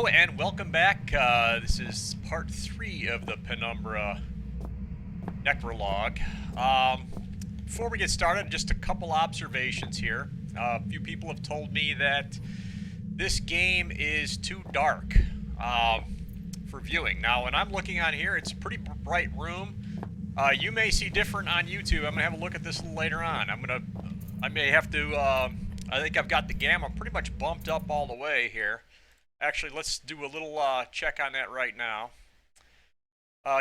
Hello and welcome back. This is part 3 of the Penumbra Necrologue. Before we get started, just a couple observations here. A few people have told me that this game is too dark for viewing. Now, when I'm looking on here, it's a pretty bright room. You may see different on YouTube. I'm going to have a look at this a little later on. I may have to, I think I've got the gamma pretty much bumped up all the way here. Actually, let's do a little check on that right now.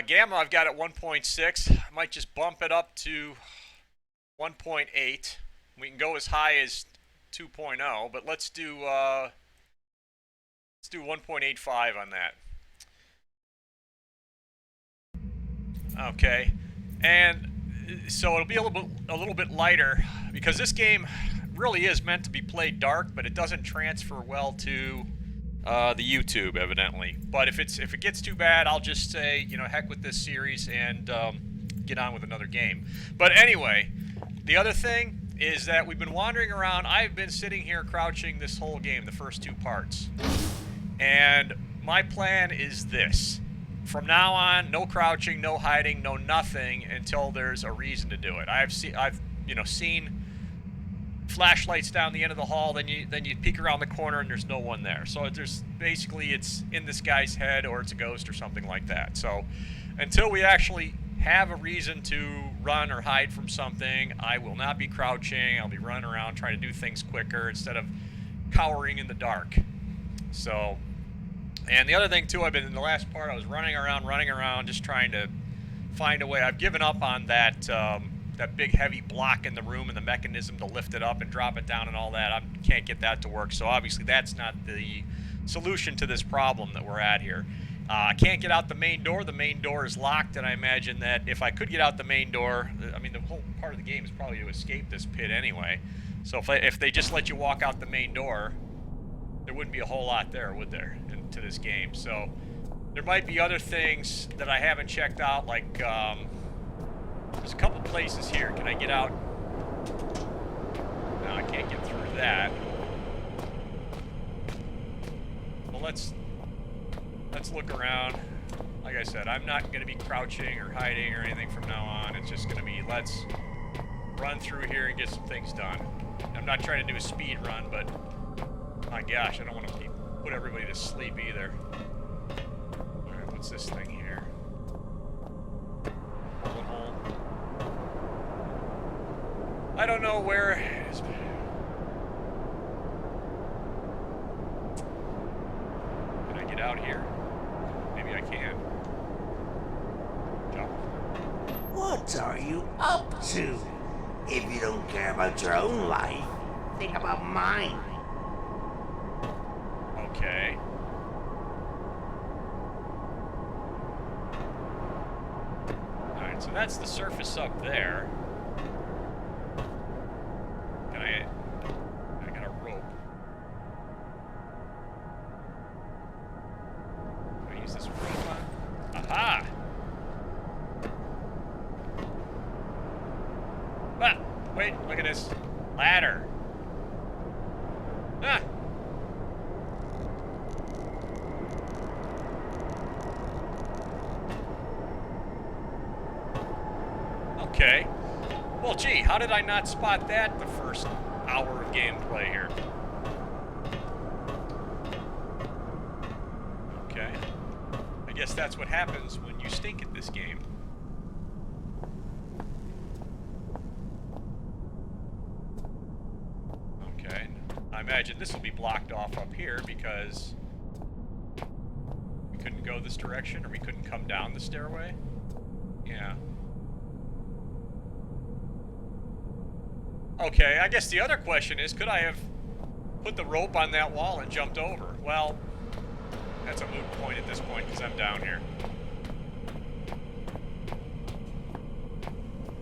Gamma I've got at 1.6. I might just bump it up to 1.8. We can go as high as 2.0, but let's do 1.85 on that. Okay, and so it'll be a little bit lighter because this game really is meant to be played dark, but it doesn't transfer well to the YouTube, evidently. But if it gets too bad, I'll just say, you know, heck with this series and get on with another game. But anyway, the other thing is that we've been wandering around. I've been sitting here crouching this whole game, the first 2 parts. And my plan is this. From now on, no crouching, no hiding, no nothing until there's a reason to do it. I've seen flashlights down the end of the hall, then you peek around the corner and there's no one there. So there's basically, it's in this guy's head or it's a ghost or something like that. So until we actually have a reason to run or hide from something, I will not be crouching. I'll be running around trying to do things quicker instead of cowering in the dark. So, and the other thing too, I've been in the last part, I was running around just trying to find a way. I've given up on that that big heavy block in the room and the mechanism to lift it up and drop it down and all that. I can't get that to work, so obviously that's not the solution to this problem that we're at here. I can't get out the main door. The main door is locked, and I imagine that if I could get out the main door, I mean, the whole part of the game is probably to escape this pit anyway. So if they just let you walk out the main door, there wouldn't be a whole lot there, would there, to this game? So there might be other things that I haven't checked out, like there's a couple places here. Can I get out? No, I can't get through that. Well, let's look around. Like I said, I'm not going to be crouching or hiding or anything from now on. It's just going to be, let's run through here and get some things done. I'm not trying to do a speed run, but my gosh, I don't want to put everybody to sleep either. Alright, what's this thing here? Bullet hole. I don't know where it is. Can I get out here? Maybe I can. Jump. What are you up to? If you don't care about your own life, think about mine. Okay. Alright, so that's the surface up there. I got a rope. Can I use this rope on? Aha! Ah! Wait, look at this. Ladder. Ah! Okay. Well, gee, how did I not spot that the first hour of gameplay here? Okay. I guess that's what happens when you stink at this game. Okay. I imagine this will be blocked off up here because we couldn't go this direction or we couldn't come down the stairway. Yeah. Okay, I guess the other question is, could I have put the rope on that wall and jumped over? Well, that's a moot point at this point because I'm down here.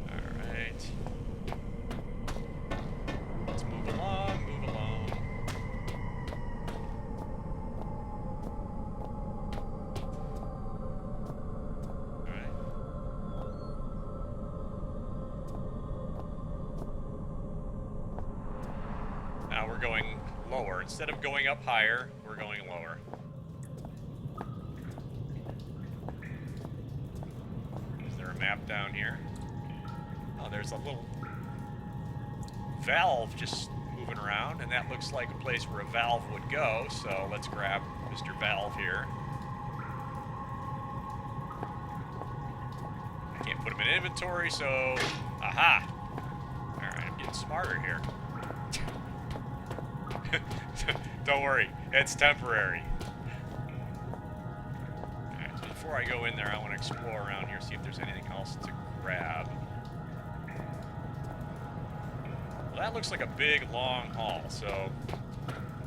Alright. Let's move along, move along. Alright. Now we're going lower. Instead of going up higher, we're going lower. map down here. Oh, there's a little valve just moving around, and that looks like a place where a valve would go, so let's grab Mr. Valve here. I can't put him in inventory, so... Aha! Alright, I'm getting smarter here. Don't worry, it's temporary. Alright, so before I go in there, I want to explore around here, see if there's anything else to grab. Well, that looks like a big, long hall, so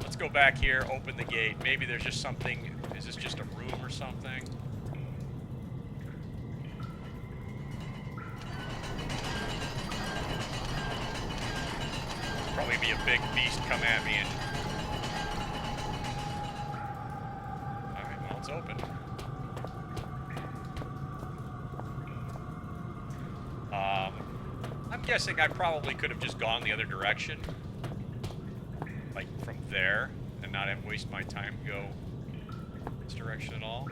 let's go back here, open the gate. Maybe there's just something... Is this just a room or something? Probably be a big beast come at me and... Alright, well, it's open. I'm guessing I probably could have just gone the other direction. Like, from there, and not have waste my time to go this direction at all.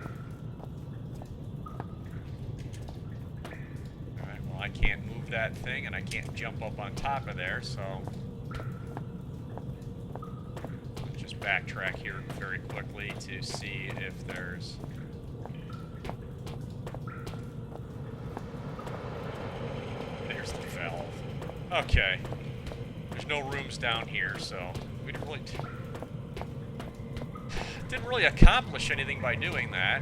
Alright, well, I can't move that thing, and I can't jump up on top of there, so... Let's just backtrack here very quickly to see if there's... There's the valve. Okay. There's no rooms down here, so we didn't really accomplish anything by doing that,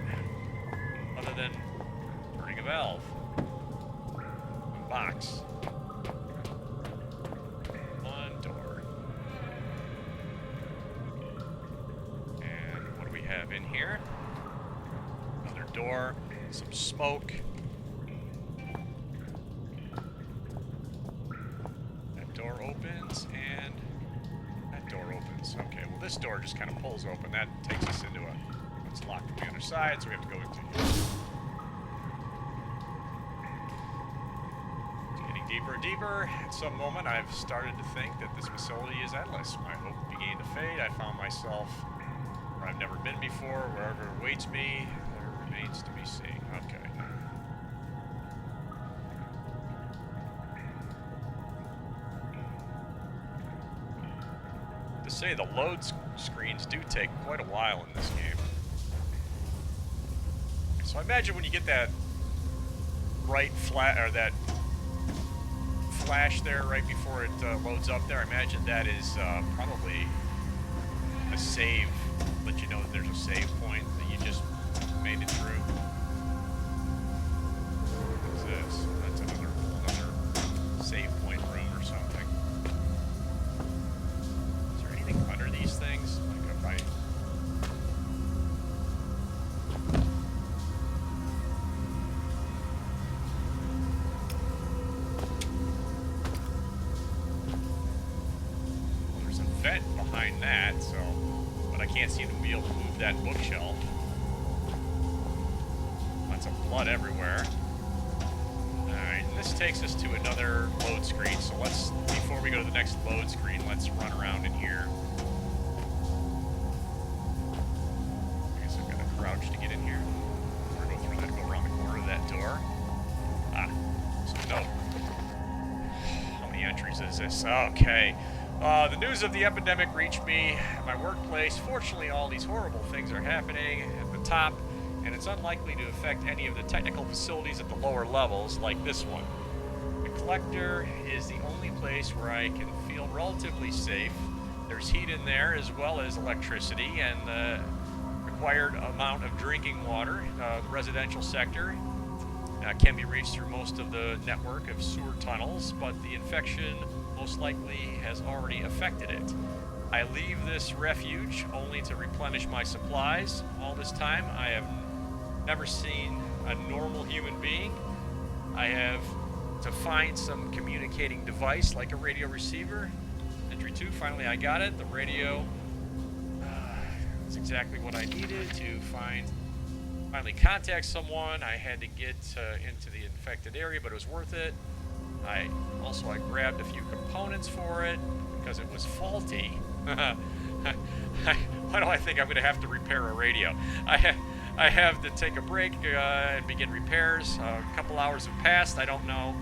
other than turning a valve. A box. One door. And what do we have in here? Another door, some smoke. Door opens, and that door opens. Okay, well this door just kind of pulls open. That takes us into a... It's locked from the other side, so we have to go into here. It's getting deeper and deeper. At some moment, I've started to think that this facility is endless. My hope began to fade. I found myself where I've never been before. Wherever awaits me, there remains to be seen. Okay. To say the load screens do take quite a while in this game. So I imagine when you get that bright or that flash there right before it loads up there, I imagine that is probably a save, let you know that there's a save point that you just made it through. What's this? That's another save point room or something. Under these things, like if I... Well, there's a vent behind that, so... But I can't seem to be able to move that bookshelf. Lots of blood everywhere. Alright, and this takes us to another load screen, so let's... Before we go to the next load screen, let's run around in here. Crouch to get in here. Or go through that, go around the corner of that door. Ah, so no. How many entries is this? Okay. The news of the epidemic reached me at my workplace. Fortunately, all these horrible things are happening at the top, and it's unlikely to affect any of the technical facilities at the lower levels, like this one. The collector is the only place where I can feel relatively safe. There's heat in there, as well as electricity, and the required amount of drinking water. The residential sector can be reached through most of the network of sewer tunnels, but the infection most likely has already affected it. I leave this refuge only to replenish my supplies. All this time, I have never seen a normal human being. I have to find some communicating device like a radio receiver. Entry 2, finally I got it. The radio is exactly what I needed to finally contact someone. I had to get into the infected area, but it was worth it. I grabbed a few components for it because it was faulty. Why do I think I'm going to have to repair a radio? I have to take a break and begin repairs. A couple hours have passed. I don't know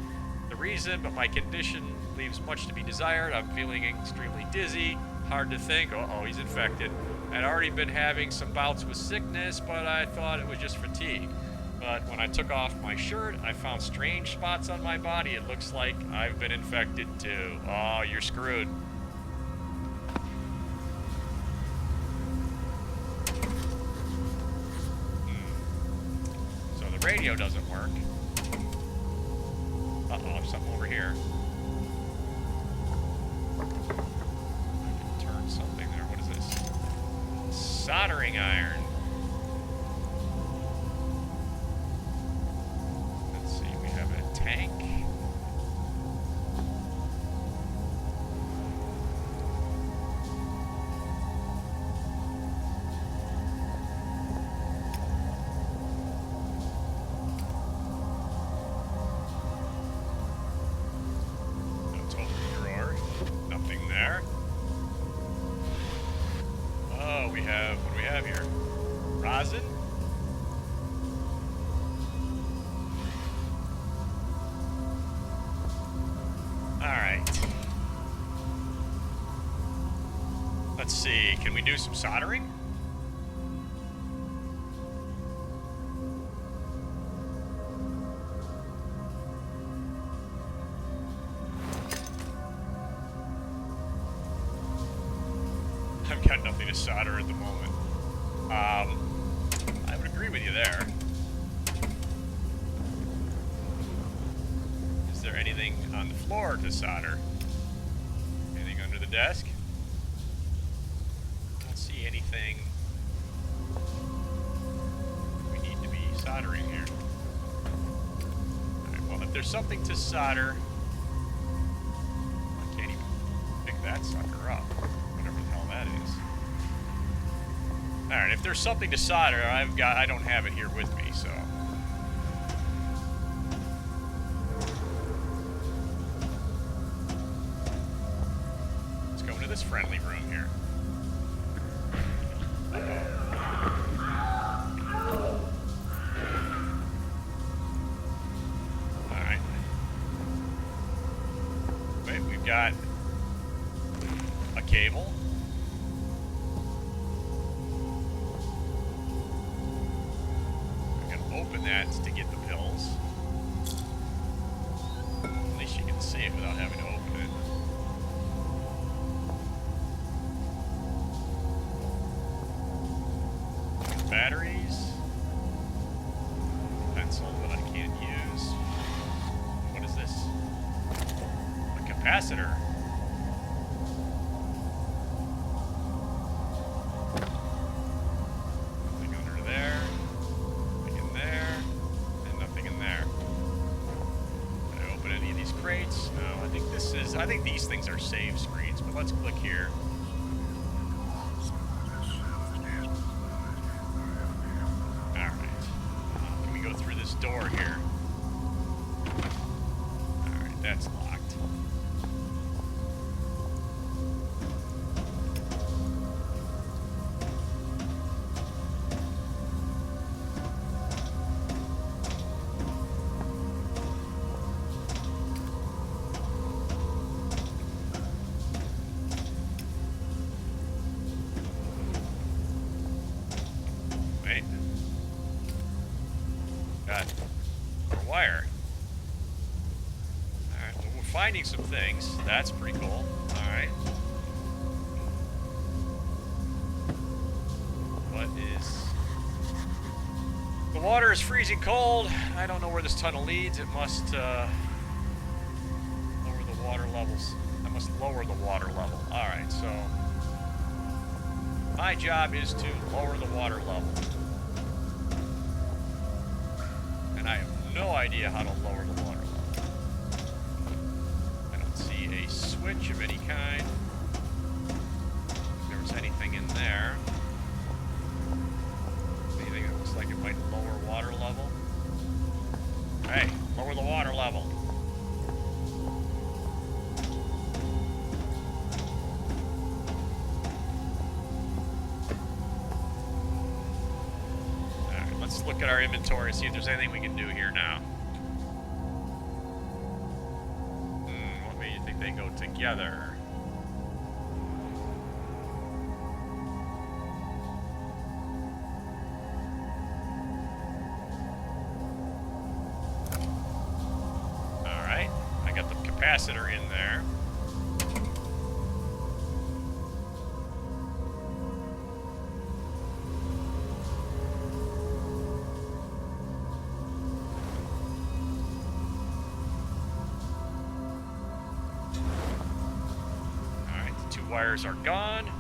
the reason, but my condition leaves much to be desired. I'm feeling extremely dizzy. Hard to think. Uh-oh, he's infected. I'd already been having some bouts with sickness, but I thought it was just fatigue. But when I took off my shirt, I found strange spots on my body. It looks like I've been infected too. Oh, you're screwed. So the radio doesn't work. Uh-oh, something over here. I can turn something there. What is this? Soldering iron. Let's see, we have a tank. Let's see, can we do some soldering? I've got nothing to solder at the moment. I would agree with you there. Is there anything on the floor to solder? Anything under the desk? Anything we need to be soldering here. Alright, well, if there's something to solder, I can't even pick that sucker up, whatever the hell that is. Alright, if there's something to solder, I don't have it here with me, so. Let's go into this friendly room here. Got a cable. I'm gonna open that to get the pills. At least you can see it without having to open it. Batteries. Pencil that I can't use. What is this? Capacitor. Nothing under there. Nothing in there. And nothing in there. Can I open any of these crates? No, I think these things are save screens, but let's click here. Alright. Can we go through this door here? Alright, that's locked. Got a wire. Alright, well, we're finding some things. That's pretty cool. Alright. What is... The water is freezing cold. I don't know where this tunnel leads. It must, lower the water levels. I must lower the water level. Alright, so... My job is to lower the water level. And I have no idea how to lower the water level. I don't see a switch of any kind. If there was anything in there. Anything that looks like it might lower water level. Hey, lower the water level. Alright, let's look at our inventory and see if there's anything we can do here now. What made you think they go together? Alright, I got the capacitor in there. Wires are gone.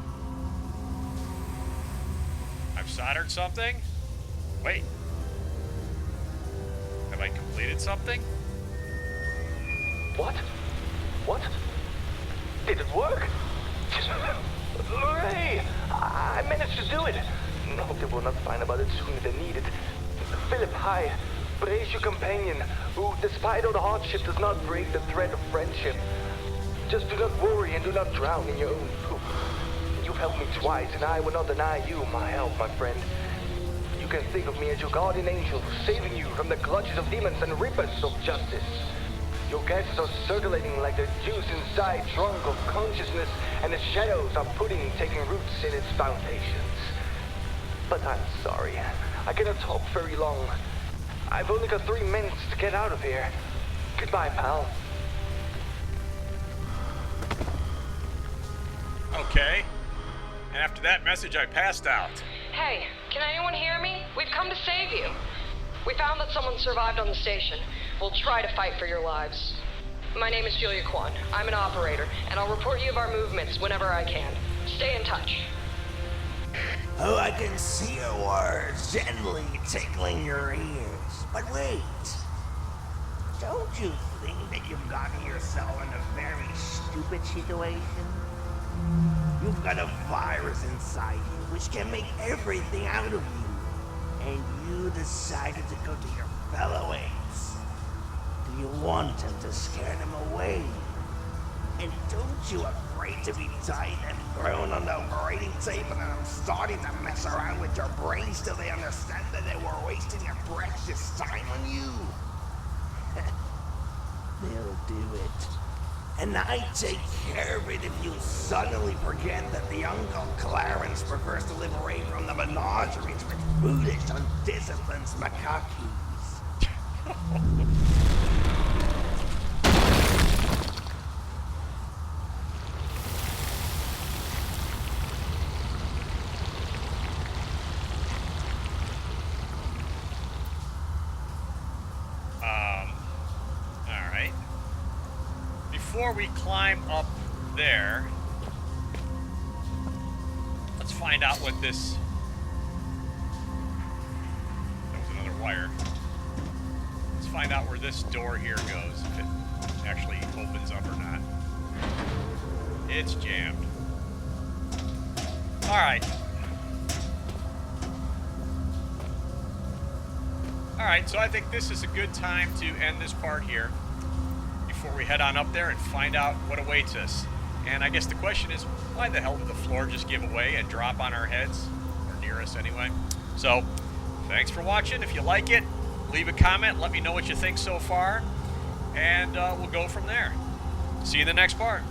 I've soldered something. Wait. Have I completed something? What? What? Did it work? Hooray! I managed to do it. No, they will not find about it sooner than needed. Philip, hi. Brace your companion, who, despite all the hardship, does not break the thread of friendship. Just do not worry and do not drown in your own poop. You've helped me twice, and I will not deny you my help, my friend. You can think of me as your guardian angel, saving you from the clutches of demons and reapers of justice. Your gases are circulating like the juice inside trunk of consciousness, and the shadows are taking roots in its foundations. But I'm sorry, I cannot talk very long. I've only got 3 minutes to get out of here. Goodbye, pal. Okay. And after that message, I passed out. Hey, can anyone hear me? We've come to save you. We found that someone survived on the station. We'll try to fight for your lives. My name is Julia Kwan. I'm an operator, and I'll report you of our movements whenever I can. Stay in touch. Oh, I can see your words gently tickling your ears. But wait. Don't you think that you've gotten yourself in a very stupid situation? You've got a virus inside you which can make everything out of you. And you decided to go to your fellow apes. Do you want them to scare them away? And don't you afraid to be tied and thrown on the operating table and I'm starting to mess around with your brains till they understand that they were wasting their precious time on you? They'll do it. And I take care of it if you suddenly forget that the Uncle Clarence prefers to live away from the menageries with foolish, undisciplined macacos. Alright. Before we climb up there, let's find out what this... That was another wire. Let's find out where this door here goes, if it actually opens up or not. It's jammed. Alright. Alright, so I think this is a good time to end this part here before we head on up there and find out what awaits us. And I guess the question is, why the hell did the floor just give away and drop on our heads? Or near us anyway. So, thanks for watching. If you like it, leave a comment. Let me know what you think so far. And we'll go from there. See you in the next part.